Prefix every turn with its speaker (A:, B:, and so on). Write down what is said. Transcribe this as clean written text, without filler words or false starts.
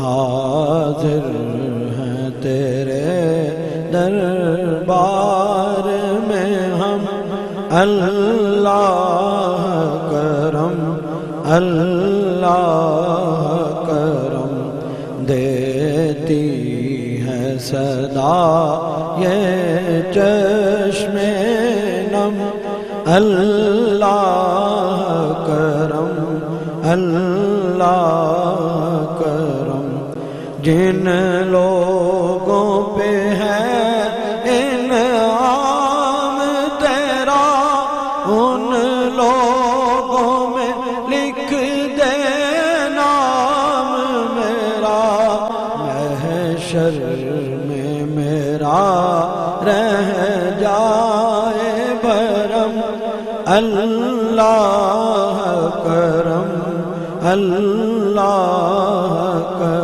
A: حاضر ہیں تیرے دربار میں ہم، اللہ کرم اللہ کرم، دیتی ہے صدا یہ چشم نم، اللہ کرم اللہ کرم، جن لوگوں پہ ہے انعام تیرا، ان لوگوں میں لکھ دے نام میرا، محشر میں میرا رہ جائے برم، اللہ کرم اللہ کرم۔